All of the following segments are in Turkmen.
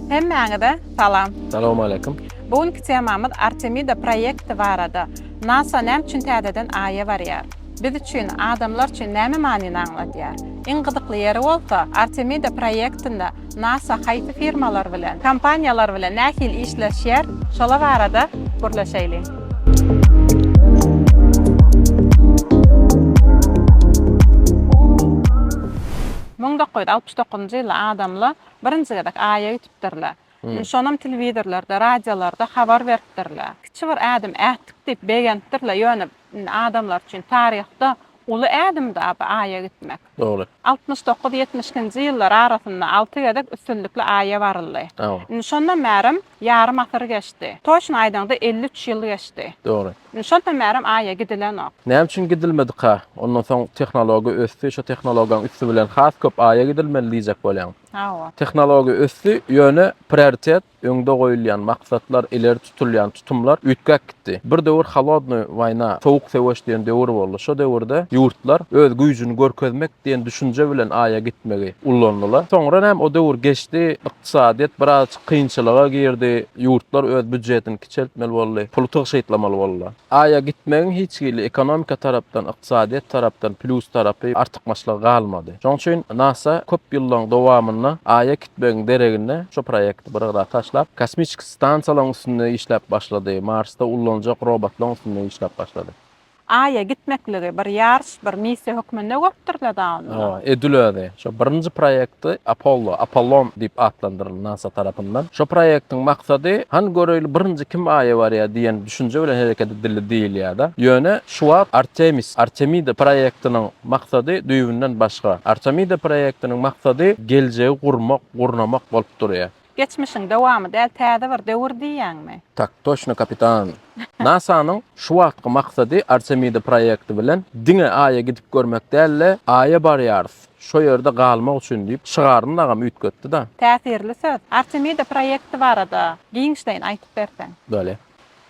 Hemmäňe salam. Assalamu alaikum. Bugünkü temamız Artemida proýekti barada. NASA näme üçin täzeden aýa barýar? Biz üçin, adamlar üçin näme manyny aňlatýar? Iň gyzykly ýeri bolsa, Artemida proýektinde NASA haýsy firmalar bilen, kompaniýalar bilen nähil işleşýär? Şola barada gurlaşaýly. 1969-njy ýyly adamlar birinji gadak aýa gitipdirler. Şonam telewizorlarda, radiolarda habar beripdirler. Kiçi bir adam ätdik diýip begentdirler. Ýöne adamlar üçin taryhda uly adamda aýa gitmek. Doğru. 69-70-nji ýyllar arasynda 6 gadak üstünlikli aýa baryldy. Şondan märim ýarym asyr geçdi. Toşun aýdanda 53 ýyl geçdi. Doğru. Şondan märim aýa gidilenok. Näme üçin gidilmedi ha? Ondan soň tehnologiýa ösdi, şo tehnologiýanyň üstü bilen has köp aýa gidilmeli diýjek bolýan. Tehnologiýa ösdi, ýöne prioritet öňde goýulýan maksatlar, ileri tutulýan tutumlar ütkek gitdi. Bir döwür halodny wayna, soğuk söwüş diýen döwür boldy. Şo döwürde ýurtlar öz güýjüni görkezmek diýen düşünje bilen aýa gitmegi ullandylar. Soňra hem o döwür geçdi, ykdysadyýat biraz kynçylyga girdi. Ýurtlar öz büdjetini kiçeltmeli boldy, pul şeýtlamaly boldylar. Aýa gitmegiň hiç gili ekonomika tarapdan, ykdysadyýat tarapdan plus tarapy artykmaçlyk galmady. Şoň üçin NASA köp ýyllaryň dowamyna aýa gitmegiň deregine şo proýekti bir taşlap kosmik stansiýalaryň üstünde işläp başlady. Marsda ullanjak robotlaryň üstünde işläp başlady. Aýa gitmekligi bir ýarş, bir missiýa hökmünde gopdyrlar da. Edilýärdi. Şo birinji proýekti Apollon diýip atlandyryldy NASA tarapyndan. Şo proýektiň maksady han göreli birinji kim aýa barýar diýen düşünje bilen hereket edildi diýilýär-da. Ýöne şu Artemida proýektiniň maksady düýbünden başga. Artemida proýektiniň maksady geljegi gurnamak bolup durýar. Geçmişin dowamy däl täze bir döwür diýýäňmi? Tak, toşno kapitan. NASA'nın şu wagtky maksady Artemida proýekti bilen diňe aýa gidip görmek däl, aýa barýarys. Şo ýerde galmak üçin diýip şygaryny agam üýtgetdi da. Täsirli söz. Artemida proýekti barada giňişden aýtyp berseň. Böyle.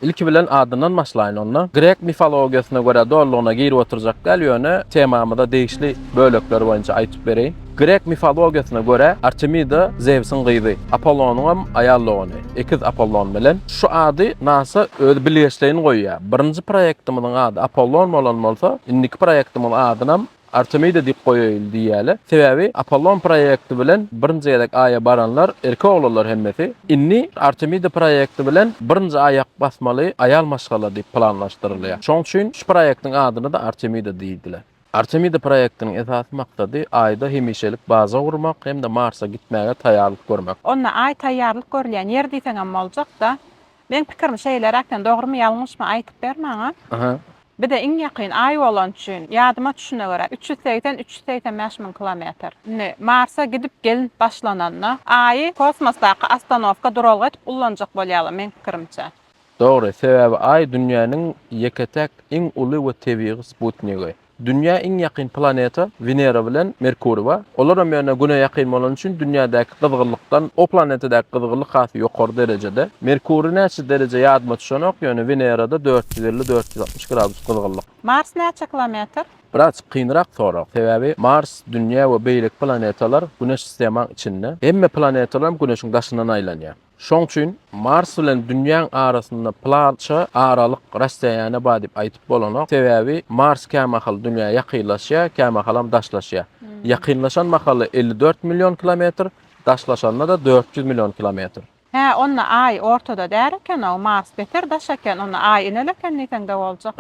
İlki bilen adından başlaýyn onda. Grek mifologiýasyna görä dollugyna girip oturjak däl ýöne temamyda degişli bölekler boýunça aýtyp bereýin. Grek mifologiýasyna görä Artemida Zewsyň gyzy, Apollonyň aýallygyny, ekiz Apollon bilen şu ady NASA öz bilýeşlerini goýýar. Birinji proýektimizin ady Apollon bolan bolsa, indiki proýektimiň adynam Artemida diýip goýýarly diýäle. Sebebi Apollon proýekti bilen birinji ýerek aýa baranlar erkek oglanlar hemmeti. Inni Artemida proýekti bilen birinji aýak basmaly aýal maşgala diýip planlaşdyrylýar. Şoň üçin şu proýektiň adyny da Artemida diýdiler. Artemida proýektiniň esasy maksady aýda hemişelik baza gurmak hem-de Marsa gitmäge taýýarlyk görmek. Onda aý taýýarlyk görülýän ýer diýseň boljak da. Men pikirim şeýler hakdan dogrymy ýalňyşmy aýtyp bermäňa. Bir de iň ýakyn aý bolan üçin ýadyma düşüne görä 380-385 min kilometr. Marsa gidip gelip başlananna aý kosmosdaky astanowka duralga etip ullanjak bolýarlar men pikirimçe. Dogry, sebebi aý dünýäniň ýeketek iň uly we tebii sputnigi. Dünya iň ýakyn planeta Venera bilen Merkuri bar. Olar hem ýöne güne ýakyn bolan üçin dünýädäki gyzgynlykdan o planetadäki gyzgynlyk hasy ýokary derejede. Merkuri näçe derece ýadyma düşenok, ýöne Venerada 450-460 gradus gyzgynlyk. Mars näçe kilometr? Biraz kynrak sorak. Sebebi Mars, dünýä we beýlek planetalar Güneş sistemiň içinde. Hemme planetalar Güneşiň daşyndan aýlanýar. Şoň üçin Mars bilen dünýäň arasynda plança aralyk rasteýany bar diýip aýtyp bolanok. Sebebi Mars kämahal dünýäge ýakynlaşýar, kämahalam daşlaşýar. Ýakynlaşan mahaly 54 million kilometr, daşlaşanna da 400 million kilometr. Onna aý ortada därken o Mars beter daşaken onna aý ineleken näçe boljak?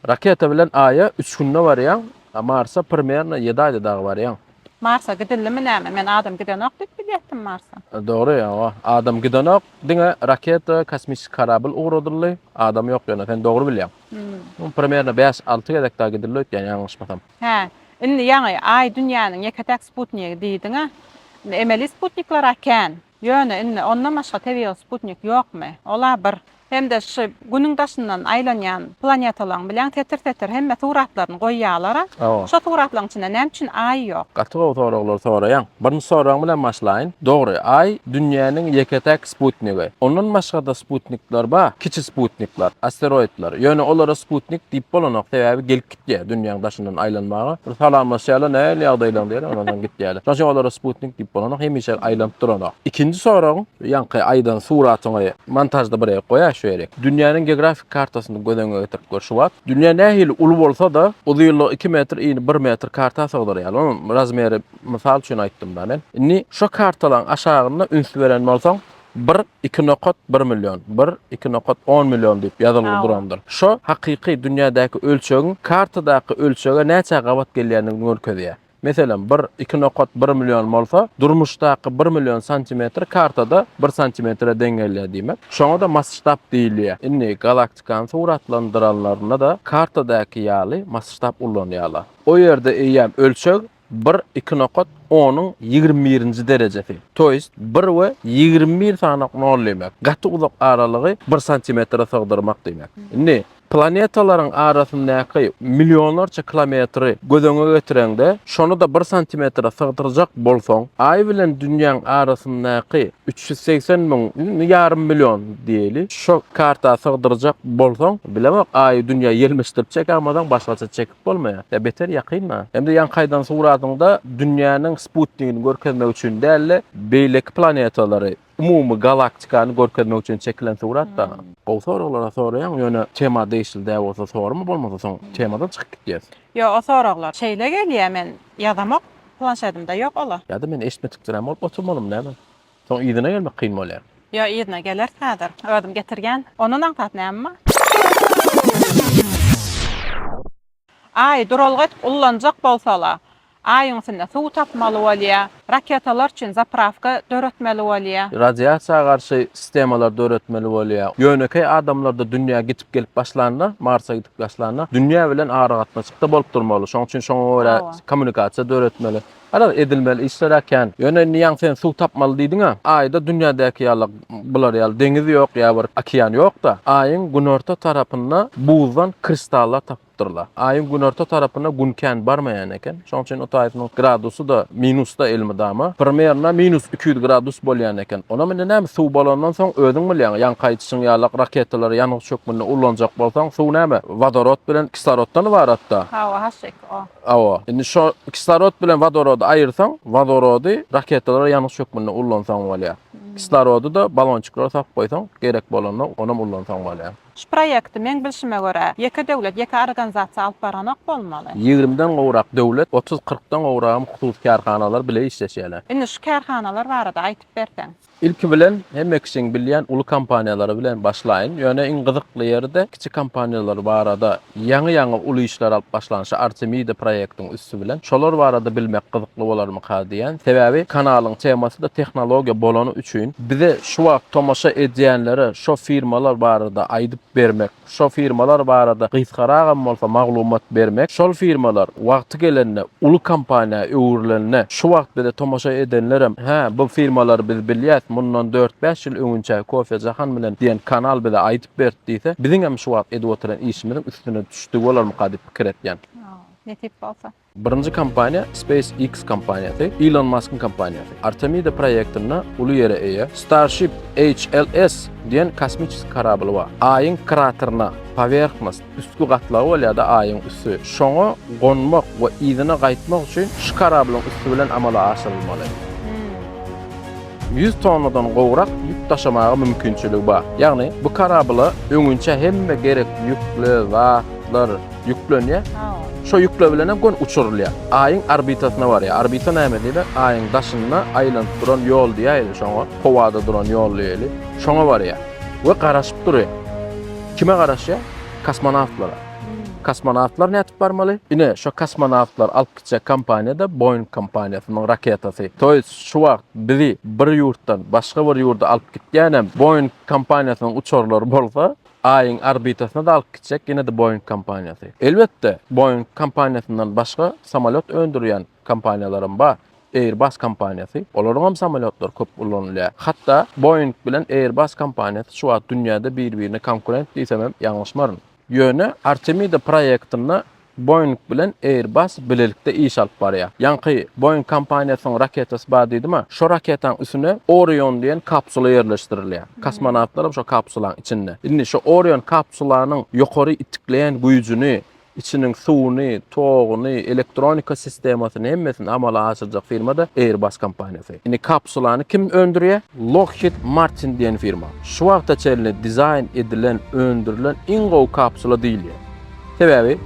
Raketa bilen aýa 3 günde barýan, Marsa primärna 7 aýda dagy barýan. Marsa gidilimi näme? Men adam gidenok diýip bilýärdim Marsa. Doğru ya. Adam gidenok diňe raketa, kosmik karabil uğradyrly. Adam ýok ýöne. Sen dogry bilýän. Primärna 5-6 gedek da gidilýär ýa-ni ýalňyşmasam. Indi ýaňy aý dünýäniň ýeketek sputnigi diýdiňe. Emeli sputnikler aken. Ýöne indi ondan başga tebii sputnik ýokmy? Ola bir Hem de şu günün daşından aylanyan planetalarning bilen tetir hemme suratlaryny goýýarlar. Şo suratlaryň içinde näme üçin ay ýok? Gatyga soraglary soraýan. Birinji soragyň bilen başlaýyn. Dogry, ay dünýäniň ýeketek sputnigi. Ondan başga da sputnikler bar, kiçi sputnikler, asteroidler. Ýöne olara sputnik diýip bolanok sebäbi gelip gitýär dünýäň daşyndan aylanmagy. Bir salamlaşýarlar, näme ýagdaýlar diýer, ondan gitýärler. Şoňa olara sputnik diýip bolanok, hemişe aýlanyp duranok. Ikinji soragyň, ýanky aýdan suratyny montajda bir goýa şu ýerek. Dünýäniň geografik kartasyny gözeňe getirip görşüwat. Dünýä nähili uly bolsa da, o ýyly 2 metr, 1 metr karta sogdurýar. Onu razmeri mysal üçin aýtdym da men. Inni şo kartalan aşagyna ünsü beren bolsaň 1,2 milyon, 1,10 milyon diýip ýazylyp durandyr. Şo hakyky dünýädäki ölçegiň kartadaky ölçege näçe gabat gelýänini görkezýär. Meselem 1,2 milyon bolsa, durmuşdaky 1 milyon santimetr kartada 1 santimetre deňgelýär diýmek. Şoňa da masштаб diýilýär. Inni galaktikany suratlandyranlaryna da kartadaky ýaly masштаб ullanýarlar. O ýerde eýem ölçeg 1,10'ň 21-nji derejesi. Toýst 1 we 21 sanaky nol demek. Gaty uzak aralygy 1 santimetre sygdyrmak demek. Indi planetalaryň arasyndaky milyonlarça kilometri gözeňe getirende, şonu da 1 santimetre sygdyrjak bolsaň, ay bilen dünýäň arasyndaky 380.000 yarım milyon diýeli, şo karta sygdyrjak bolsaň, bilemek ay dünýä ýelmişdirip çekamadan başgaça çekip bolmaýar. Ya beter ýakynma. Hemde ýankaýdan suratyňda dünýäniň sputnigini görkezmek üçin däl beýleki planetalary umumy galaktikany görkezmek üçin çekilen suratda. O soralara soraýan ýöne tema değişildi bolsa sormy bolmasa soň temadan çykyp gitýär. Yo, o soraglar şeýle gelýär, men ýazamak planşetimde ýok ola. Ýa-da men eşitmedik direm bolup oturmalym näme? Soň ýygyna gelmek kyn bolýar. Yo, ýygyna geler häzir. Ödüm getirgen. Onuň tat näme? Ay duralgyt ullanjak bolsalar, ayın içinde su tapmaly bolýar, raketalar üçin zapravka döretmeli bolýar. Radiasiýa garşy sistemalar döretmeli bolýar. Ýönekay adamlar da dünýäge gitip gelip başlanlar, Marsa gitip başlanlar. Dünýä bilen ara gatnaşykda bolup durmaly. Şoň üçin şoňa görä kommunikasiýa döretmeli. Ala edilmeli işler eken. Ýöne niýan sen su tapmaly diýdiň-a? Aýda dünýädäki ýaly bular ýaly deňiz ýok, ýa bir okean ýok da. Aýyň günorta tarapynda buzdan kristallar tapdyrlar. Aýyň günorta tarapyna günken barmaýan eken. Şoň üçin o taýypyň gradusy da minusda elmidama. Primerna -200 gradus bolýan eken. Ona menen näme suw bolandan soň özüň bilýän, ýankaýçyň ýaly raketalar ýanyk çökmünde ullanjak bolsaň suw näme? Vodorod bilen kisloroddan ibaratda. Hawa haşyk o. Awa. Indi şo kislorod bilen vodorodu aýyrsaň, vodorody raketalar ýanyk çökmünde ullansaň bolýar. Kislorodu da balonçyklara sap goýsaň, gerek bolany ona ullansaň bolýar. Şu proýekti men bilşime görä, ýeke döwlet, ýeke organizasiýa alyp baranok bolmaly. 20'den gowrak döwlet, 30-40'dan gowragam hususy karhanalar bile işleşýärler. Indi şu karhanalar barada aýtyp berseň. İlki bilen hemme kişiň bilýän uly kampaniýalary bilen başlaýyn. Ýöne iň gyzykly ýerde kiçik kampaniýalar barada ýaňy uly işler alyp başlanýy. Artemida proýektiň üstü bilen şolar barada bilmek gyzykly bolarmy diýen. Sebäbi kanalyň temasy da tehnologiýa bolany üçin bize şu wagt tomaşa edýänlere şo firmalar barada aýdyp bermek, şo firmalar barada gysgaragam bolsa maglumat bermek, şol firmalar wagty gelende uly kampaniýa öwürlerine şu wagt bize tomaşa edenlerem, bu firmalar biz bilýär, mundan 4-5 ýyl öňünçe Kofi Jahan bilen diýen kanal bize aýdyp berdi diýse, biziň hem şu wagt edip oturan işimiziň üstüne düşdi bolarmy diýip pikir etýän. Ne tip bolsa? Birinji kampaniýa SpaceX kampaniýasy, Elon Musk'ın kampaniýasy. Artemida proýektiне uly ýere eýe Starship HLS diýen kosmik karably bar. Aýyň krateryna powerchnost üstü gatlagy bolýar da aýyň üstü. Şoňa gonmak we ýygyna gaýtmak üçin şu karabylyň üstü bilen amala aşyrylmaly. 100 tonnadan gowrak ýük taşamagy mümkinçiligi bar. Ýagny bu karably öňünçe hemme gerek ýükle zatlar ýüklenýär. Şo ýükle bilen hem uçurulýar. Aýyň orbitasyna barýar. Orbita näme diýdi? Aýyň daşyna aýlanyp duran ýol diýýär. Şoňa howada duran ýol diýeli. Şoňa barýar. We garaşyp durýar. Kime garaşýar? Kosmonawtlara. Kosmonawtlar nätip barmaly? Ine şo kosmonawtlar alyp gitjek kampaniýada Boeing kampaniýasynyň raketasy. Toýst şu wagt bizi bir ýurtdan başga bir ýurda alyp gitýän Boeing kampaniýasynyň uçurlary bolsa, aýyň orbitasyna da alyp gitjek ine de Boeing kampaniýasy. Elbetde Boeing kampaniýasyndan başga samolyot öndürýän kampaniýalaryň bar. Airbus kompaniyasy. Olaryň hem samolyotlar köp kullanylýar. Hatda Boeing bilen Airbus kompaniyasy şu wagt dünýäde bir-birine konkurent diýsem ýalňyşmaryn. Ýöne Artemida proýektyny Boeing bilen Airbus bilelikde iş alyp barýar. Ýanky Boeing kompaniýasynyň raketasy bar diýdimi? Şo raketaň üstüne Orion diýen kapsula ýerleşdirilýär. Kosmonawtlar şo kapsulaň içinde. Indi şo Orion kapsulasynyň ýokary itikleýän güýjüni, içiniň suwuny, togyny, elektronika sistemasyny hemmesini amala aşyrjak firma da Airbus kompaniýasy. Indi kapsulany kim öndürýär? Lockheed Martin diýen firma. Şu wagta çelini dizayn edilen, öndürilen iň gowy kapsula diýilýär. Sebäbi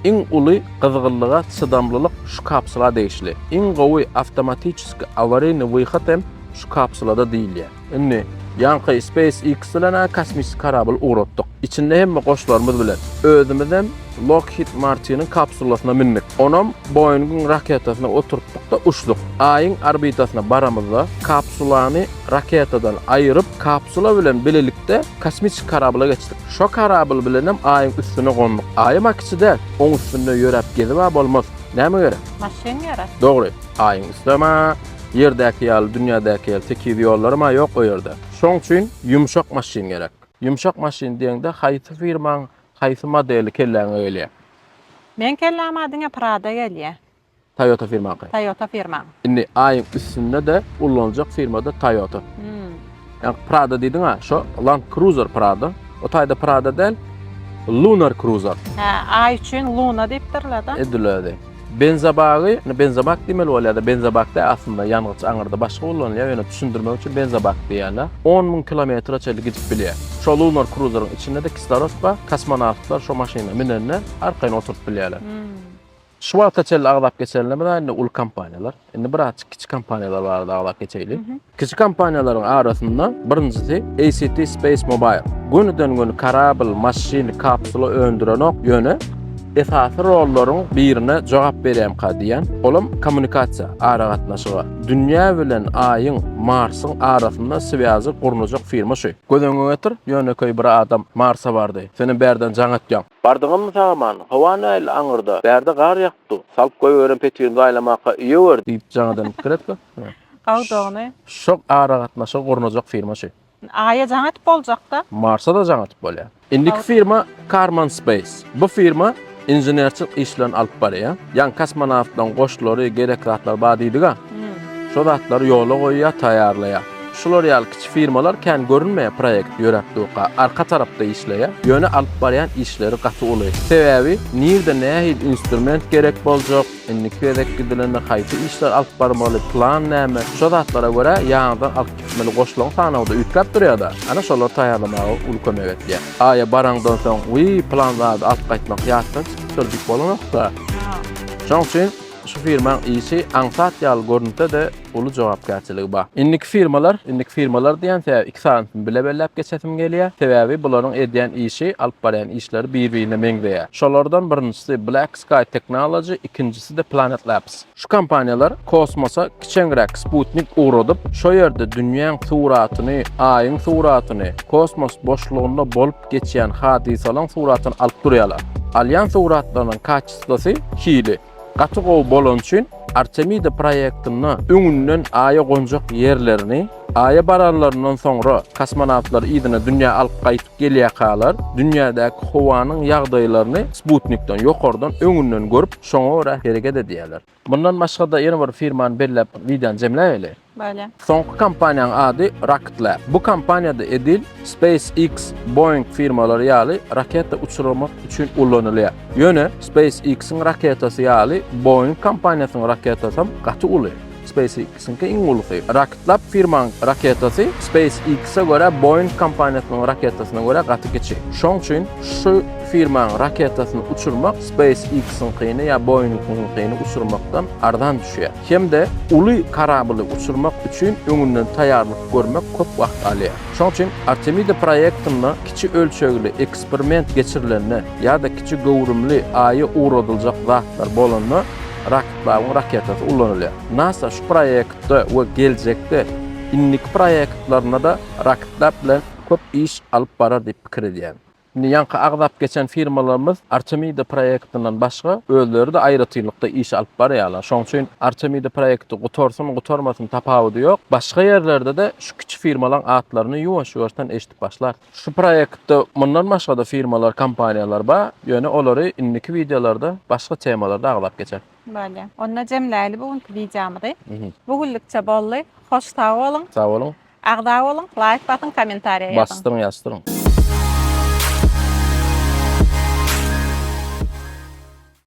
iň uly gyzgynlyga çydamlylyk şu kapsula değişli. Iň gowy avtomatiski awariýny wyhat hem şu kapsulada diýilýär. Indi ýanky SpaceX bilen kosmik karabl uğratdyk. İçinde hemme goşlarymyz bilen özümizden Lockheed Martin'in kapsulasyna mindik. Onam Boeing'in raketasyna oturtdyk da uçdyk. Aýyň orbitasyna baramyzda kapsulany raketadan aýyryp kapsula bilen bilelikde kosmik karabla geçdik. Şo karabl bilen hem aýyň üstüne gonduk. Aýy makiside oň üstünde ýörep gezip bolmaz. Näme gerek? Maşyn ýarat. Dogry. Aýyň üstüne yerdäki ýaly dünýädäki ýaly tekir ýollar ma ýok o ýerde. Şoň üçin ýumşak maşyn gerek. Ýumşak maşyn diýende haýsy firmaň haýsy modeli kelläňe gelýär. Men kelläm adyňa Prada gelýär. Toyota firmaňy. Toyota firma. Indi aýyň üstünde de ullanjak firmada Toyota. Yani Prada diýdiň ha, şo Land Cruiser Prada. O taýda Prada däl, Lunar Cruiser. Ha, aý üçin Luna diýipdirler da. Edilerdi. Benzabagy, benzabak diýmeli bolýar. Benzabak da aslında ýangyrç aňyrda başga ullanýar. Ýöne düşündirmek üçin benzabak diýerler. 10.000 kilometre çelip gidip bilýär. Şo Lunar Cruiser'ın içinde de kislorod bar. Kosmonawtlar şo maşyna minenler arkaýyna oturup bilýärler. Şu wagtda çel agdap geçenler bilen ul kompaniýalar. Indi birazçyk kiçik kompaniýalar bardy agdap geçeýli. Kiçik kompaniýalaryň arasynda birincisi ACT Space Mobile. Günüden gün karabl, maşyn, kapsula öndürenok ýöne esasy rollaryň birine jogap berýän diýen. Olam kommunikasiýa, ara gatnaşyga. Dünýä bilen aýyň, Marsyň arasynda swýazy gurnajak firma şu. Gözeňe getir, ýöne bir adam Marsa bardy. Seni berden jaňatýan. Bardygymy saman, howany el aňyrda. Berde gar ýakdy. Salyp goýberem petirini gaýlamaka ýewer diýip jaňadan kiretdi. Gawdogny. Şok ara gatnaşyga gurnajak firma şu. Aýa jaňat boljak da. Marsa da jaňat bolýar. Indiki firma Karman Space. Bu firma injenerçilik işlerini alyp barýar. Ýa kosmonawtlaryň goşlary, gerek zatlar bar diýdiga. Şo zatlary ýola goýýar, taýýarlaýar. Şular ýaly kiçik firmalar kän görünmeýän proýekt ýöretdiňkä arka tarapda işleýär. Ýöne alyp barýan işleri gaty bolýar. Sebäbi nirde nähil instrument gerek boljak, indiki gerek gidilen haýsy işler alyp barmaly, plan näme? Şo zatlara görä ýaňdan alyp gitmeli goşlaryň sanawyda üýtläp durýar da. Ana şolar taýýarlamagy ul kömek etýär. Aýa baraňdan soň we planlary alyp gaýtmak ýatdan çykdyk bolanokda. Şoň üçin şu firmaň işi aňsat ýaly görnükde de uly jogapkärçiligi bar. Indiki firmalar diýense iki sanatyny bile-belläp geçetim gelýär. Sebäbi bularyň edýän işi, alyp barýan işleri bir-birine meňdeýär. Şolardan birincisi Black Sky Technology, ikincisi de Planet Labs. Şu kompaniýalar kosmosa kiçengrek Sputnik uradyp, şo ýerde dünýäň suratyny, aýyň suratyny, kosmos boşlugynda bolup geçýän hadisalaryň suratyny alyp durýarlar. Alýan suratlarynyň kaçysy hili. Gaty gowy bolan üçin Artemida proýektyny öňünden aýa gonjak ýerlerini, aýa bararlaryndan soňra kosmonawtlar ýygyna dünýä alyp gaýtyp gelýärler. Dünýädäki howanyň ýagdaýlaryny Sputnikden ýokardan öňünden görüp, şoňa görä hereket edýärler. Bundan başga da ýene bir firmany belläp videon jemläýeli. Böyle. Soňky kompaniýanyň ady Rocket Lab. Bu kompaniýada edil SpaceX, Boeing firmalary ýaly raketa uçurmak üçin ullanylýar. Ýöne SpaceX'in raketasy ýaly Boeing kompaniýasynyň raketasyň gaty uly. SpaceX'in iň uly. Rocket Lab firmaň raketasy SpaceX'e görä Boeing kompaniýasynyň raketasyna görä gaty geçi. Şoň üçin şu firmaň raketasyny uçurmak SpaceX'in kyny ýa Boeing'in kyny uçurmakdan ardan düşýär. Hemde uly karably uçurmak üçin öňünden taýýarlyk görmek köp wagt alýar. Şoň üçin Artemida proýektyny kiçi ölçegli eksperiment geçirilenine ýa-da kiçi gowrumly aýa uradyljak zatlar bolanma raketasyny ullanylýar. NASA şu proýektde we geljekde indiki proýektlaryna da Rocket Lab bilen köp iş alyp barar diýip pikir edýär. Yankı agzap geçen firmalarımız Artemide proyektinden başga özleri de aýratylykda iş alyp barýarlar. Şoň üçin Artemide projekti gutorsun, gutormasyn tapawudy ýok. Başga ýerlerde de şu kiçik firmalaryň atlaryny ýuwaş-ýuwaşdan eşitip başlar. Şu projektde mundan başga da firmalar, kompaniýalar bar. Ýöne olary indiki videolarda başga temalarda aglap geçer. Bäle. Onna jemläli bugünkü videomyzy. Bugünlikçe bolly. Hoş sag bolun. Sag bolun. Agda bolun. Like batyn, kommentariýa ýazyn. Bastyrın, ýastyryň.